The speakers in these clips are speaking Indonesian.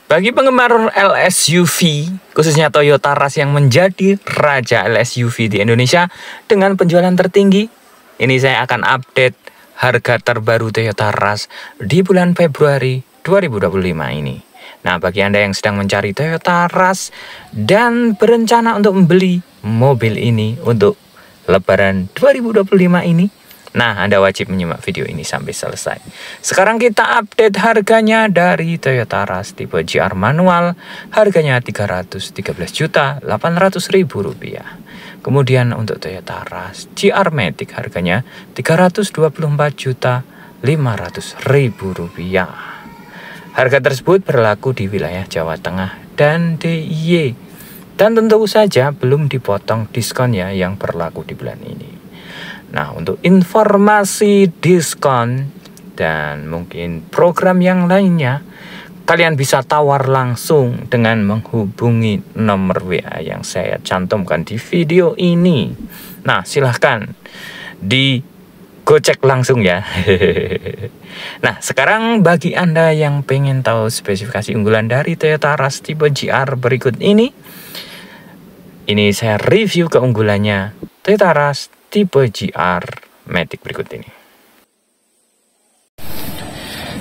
Bagi penggemar LSUV, khususnya Toyota Rush yang menjadi raja LSUV di Indonesia dengan penjualan tertinggi, ini saya akan update harga terbaru Toyota Rush di bulan Februari 2025 ini. Nah, bagi Anda yang sedang mencari Toyota Rush dan berencana untuk membeli mobil ini untuk Lebaran 2025 ini, nah, Anda wajib menyimak video ini sampai selesai. Sekarang kita update harganya dari Toyota Rush tipe GR manual. Harganya Rp313.800.000. Kemudian untuk Toyota Rush GR Matic harganya Rp324.500.000. Harga tersebut berlaku di wilayah Jawa Tengah dan DIY. Dan tentu saja belum dipotong diskonnya yang berlaku di bulan ini. Nah, untuk informasi diskon dan mungkin program yang lainnya, kalian bisa tawar langsung dengan menghubungi nomor WA yang saya cantumkan di video ini. Nah, silahkan digocek langsung ya. Nah, sekarang bagi Anda yang pengen tahu spesifikasi unggulan dari Toyota Rush tipe GR berikut ini saya review keunggulannya Toyota Rush tipe GR Matic berikut ini.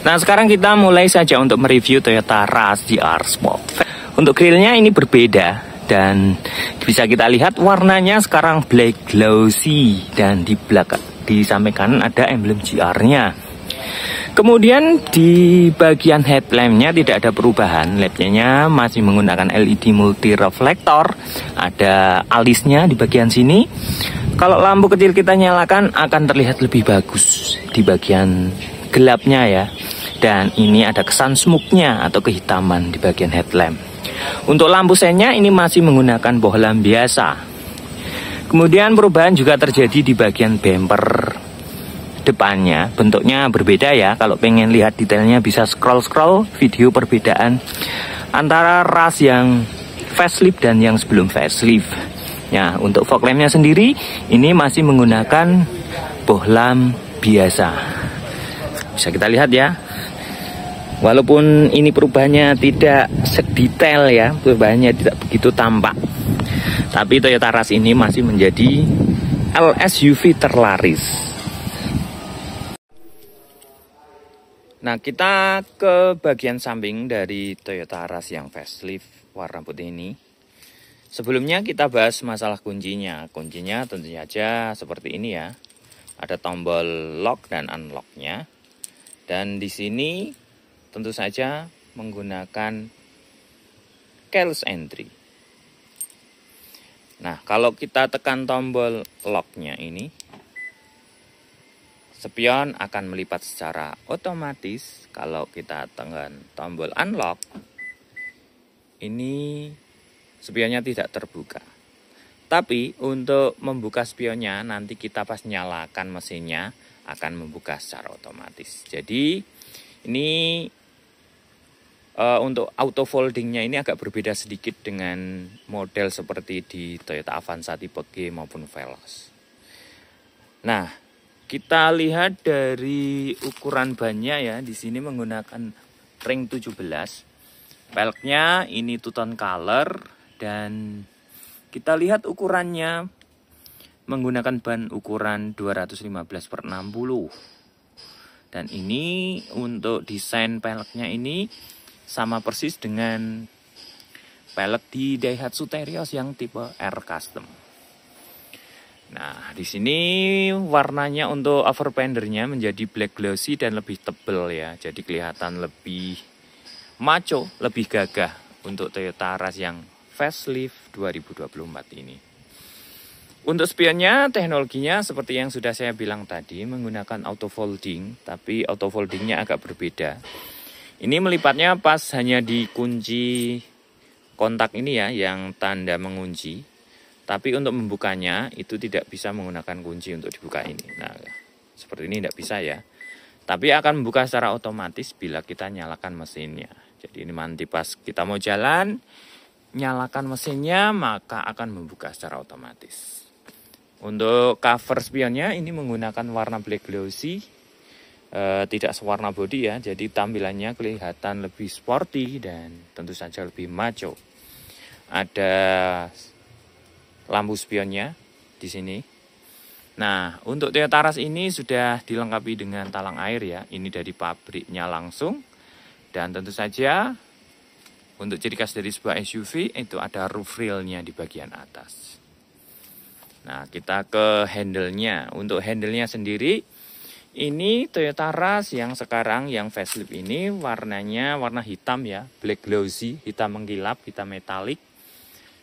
Nah, sekarang kita mulai saja untuk mereview Toyota Rush GR Sport. Untuk grillnya ini berbeda dan bisa kita lihat warnanya sekarang black glossy dan di belakang di samping kanan ada emblem GR-nya. Kemudian di bagian headlampnya tidak ada perubahan, lampnya masih menggunakan LED multi reflektor, ada alisnya di bagian sini. Kalau lampu kecil kita nyalakan akan terlihat lebih bagus di bagian gelapnya ya. Dan ini ada kesan smoke-nya atau kehitaman di bagian headlamp. Untuk lampu sennya ini masih menggunakan bohlam biasa. Kemudian perubahan juga terjadi di bagian bumper depannya. Bentuknya berbeda ya. Kalau pengen lihat detailnya bisa scroll-scroll video perbedaan antara Rush yang facelift dan yang sebelum facelift. Ya, untuk fog lampnya sendiri ini masih menggunakan bohlam biasa. Bisa kita lihat ya. Walaupun ini perubahannya tidak sedetail ya, perubahannya tidak begitu tampak. Tapi Toyota Rush ini masih menjadi LSUV terlaris. Nah, kita ke bagian samping dari Toyota Rush yang facelift warna putih ini. Sebelumnya kita bahas masalah kuncinya. Kuncinya tentu saja seperti ini ya. Ada tombol lock dan unlocknya. Dan di sini tentu saja menggunakan keyless entry. Nah, kalau kita tekan tombol locknya ini, spion akan melipat secara otomatis. Kalau kita tekan tombol unlock, ini spionnya tidak terbuka. Tapi untuk membuka spionnya nanti kita pas nyalakan mesinnya akan membuka secara otomatis. Jadi ini untuk auto foldingnya ini agak berbeda sedikit dengan model seperti di Toyota Avanza tipe G maupun Veloz. Nah, kita lihat dari ukuran bannya ya, di sini menggunakan ring 17. Peleknya ini two tone color. Dan kita lihat ukurannya menggunakan ban ukuran 215/60. Dan ini untuk desain peleknya ini sama persis dengan pelek di Daihatsu Terios yang tipe R Custom. Nah, di sini warnanya untuk overfendernya menjadi black glossy dan lebih tebal ya. Jadi kelihatan lebih maco, lebih gagah untuk Toyota Rush yang facelift 2024 ini. Untuk spionnya, teknologinya seperti yang sudah saya bilang tadi, menggunakan auto folding, tapi auto foldingnya agak berbeda. Ini melipatnya pas hanya di kunci kontak ini ya, yang tanda mengunci. Tapi untuk membukanya itu tidak bisa menggunakan kunci untuk dibuka ini. Nah, seperti ini tidak bisa ya. Tapi akan membuka secara otomatis bila kita nyalakan mesinnya. Jadi ini nanti pas kita mau jalan, nyalakan mesinnya maka akan membuka secara otomatis. Untuk cover spionnya ini menggunakan warna black glossy tidak sewarna bodi ya, jadi tampilannya kelihatan lebih sporty dan tentu saja lebih macho. Ada lampu spionnya di sini. Nah, untuk Toyota Rush ini sudah dilengkapi dengan talang air ya. Ini dari pabriknya langsung. Dan tentu saja untuk ciri khas dari sebuah SUV itu ada roof rail-nya di bagian atas. Nah, kita ke handle-nya. Untuk handle-nya sendiri, ini Toyota Rush yang sekarang yang facelift ini warnanya warna hitam ya, black glossy, hitam mengkilap, hitam metalik,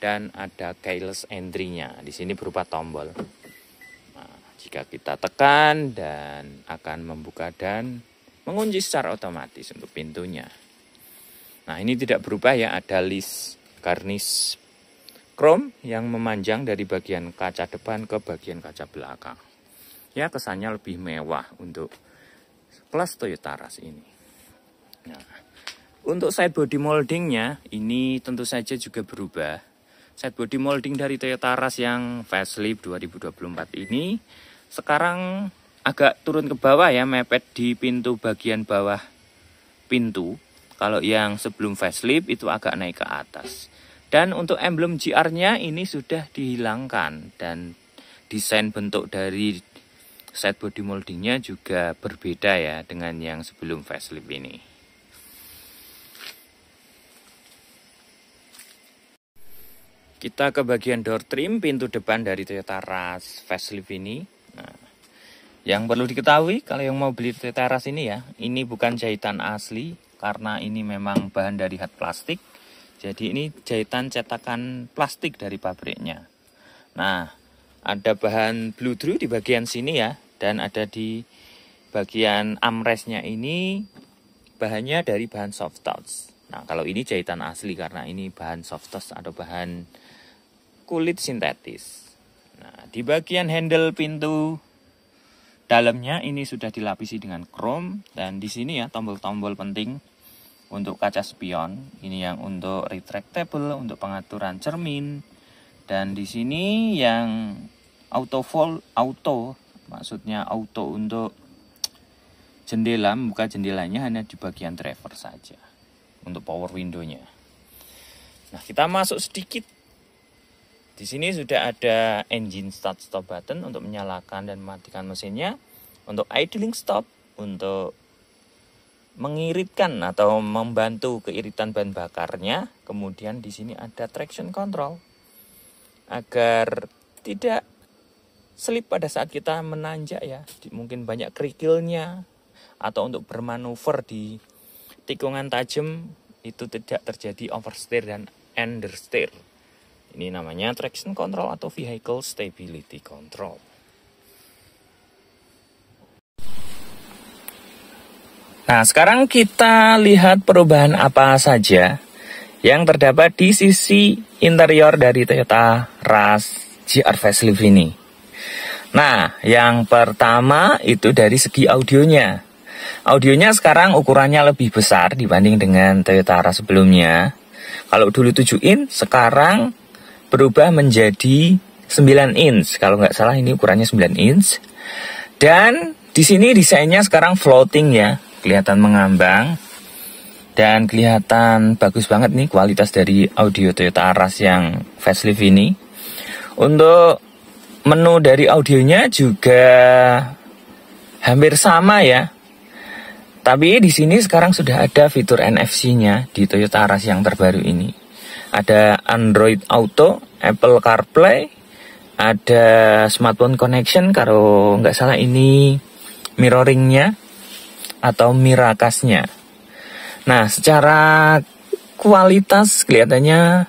dan ada keyless entry-nya. Di sini berupa tombol. Nah, jika kita tekan dan akan membuka dan mengunci secara otomatis untuk pintunya. Nah, ini tidak berubah ya, ada list garnish chrome yang memanjang dari bagian kaca depan ke bagian kaca belakang. Ya, kesannya lebih mewah untuk kelas Toyota Rush ini. Nah, untuk side body moldingnya ini tentu saja juga berubah. Side body molding dari Toyota Rush yang facelift 2024 ini sekarang agak turun ke bawah ya, mepet di pintu bagian bawah pintu. Kalau yang sebelum facelift itu agak naik ke atas. Dan untuk emblem GR-nya ini sudah dihilangkan dan desain bentuk dari side body moldingnya juga berbeda ya dengan yang sebelum facelift ini. Kita ke bagian door trim pintu depan dari Toyota Rush facelift ini. Nah, yang perlu diketahui kalau yang mau beli Toyota Rush ini ya, ini bukan jahitan asli karena ini memang bahan dari hard plastik. Jadi ini jahitan cetakan plastik dari pabriknya. Nah, ada bahan bludru di bagian sini ya, dan ada di bagian armrestnya ini bahannya dari bahan soft touch. Nah, kalau ini jahitan asli karena ini bahan soft touch atau bahan kulit sintetis. Nah, di bagian handle pintu dalamnya ini sudah dilapisi dengan chrome, dan di sini ya tombol-tombol penting untuk kaca spion. Ini yang untuk retractable, untuk pengaturan cermin. Dan di sini yang auto, maksudnya auto untuk jendela, membuka jendelanya hanya di bagian driver saja untuk power window-nya. Nah, kita masuk sedikit. Di sini sudah ada engine start stop button untuk menyalakan dan mematikan mesinnya, untuk idling stop, untuk mengiritkan atau membantu keiritan bahan bakarnya. Kemudian di sini ada traction control agar tidak slip pada saat kita menanjak ya, mungkin banyak kerikilnya, atau untuk bermanuver di tikungan tajam itu tidak terjadi oversteer dan understeer. Ini namanya traction control atau vehicle stability control. Nah, sekarang kita lihat perubahan apa saja yang terdapat di sisi interior dari Toyota Rush GR facelift ini. Nah, yang pertama itu dari segi audionya. Audionya sekarang ukurannya lebih besar dibanding dengan Toyota Rush sebelumnya. Kalau dulu 7 inch, sekarang berubah menjadi 9 inch. Kalau nggak salah ini ukurannya 9 inch. Dan di sini desainnya sekarang floating ya, kelihatan mengambang. Dan kelihatan bagus banget nih kualitas dari audio Toyota Rush yang facelift ini. Untuk menu dari audionya juga hampir sama ya. Tapi di sini sekarang sudah ada fitur NFC-nya di Toyota Rush yang terbaru ini. Ada Android Auto, Apple CarPlay, ada smartphone connection, kalau nggak salah ini mirroring-nya atau Miracast-nya. Nah, secara kualitas kelihatannya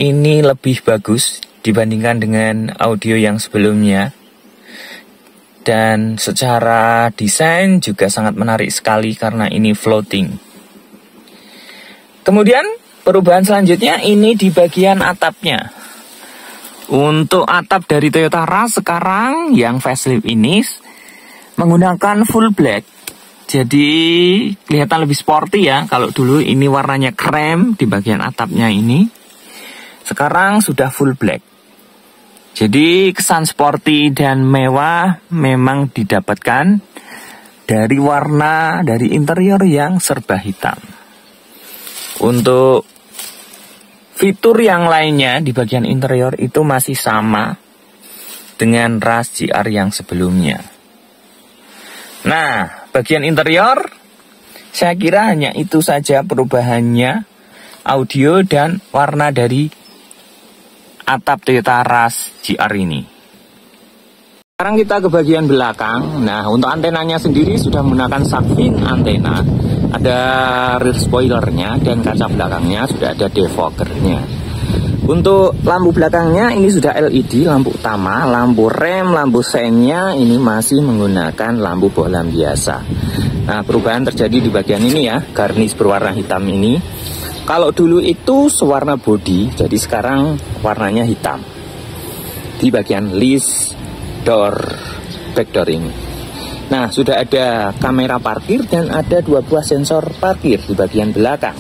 ini lebih bagus dibandingkan dengan audio yang sebelumnya. Dan secara desain juga sangat menarik sekali karena ini floating. Kemudian perubahan selanjutnya ini di bagian atapnya. Untuk atap dari Toyota Rush sekarang yang facelift ini menggunakan full black. Jadi kelihatan lebih sporty ya. Kalau dulu ini warnanya krem di bagian atapnya ini, sekarang sudah full black. Jadi kesan sporty dan mewah memang didapatkan dari warna dari interior yang serba hitam. Untuk fitur yang lainnya di bagian interior itu masih sama dengan Rush GR yang sebelumnya. Nah, bagian interior saya kira hanya itu saja perubahannya, audio dan warna dari atap Toyota Rush GR ini. Sekarang kita ke bagian belakang. Nah, untuk antenanya sendiri sudah menggunakan shark fin antena. Ada rear spoilernya dan kaca belakangnya sudah ada defoggernya. Untuk lampu belakangnya ini sudah LED, lampu utama, lampu rem, lampu seinnya ini masih menggunakan lampu bohlam biasa. Nah, perubahan terjadi di bagian ini ya, garnish berwarna hitam ini. Kalau dulu itu sewarna body, jadi sekarang warnanya hitam. Di bagian list door, back door ini. Nah, sudah ada kamera parkir dan ada 2 buah sensor parkir di bagian belakang.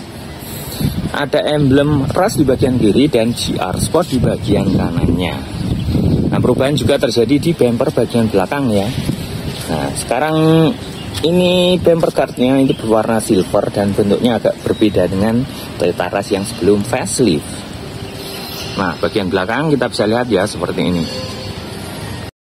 Ada emblem Rush di bagian kiri dan GR Sport di bagian kanannya. Nah, perubahan juga terjadi di bumper bagian belakang ya. Nah, sekarang ini bumper guardnya ini berwarna silver dan bentuknya agak berbeda dengan Toyota Rush yang sebelum facelift. Nah, bagian belakang kita bisa lihat ya seperti ini.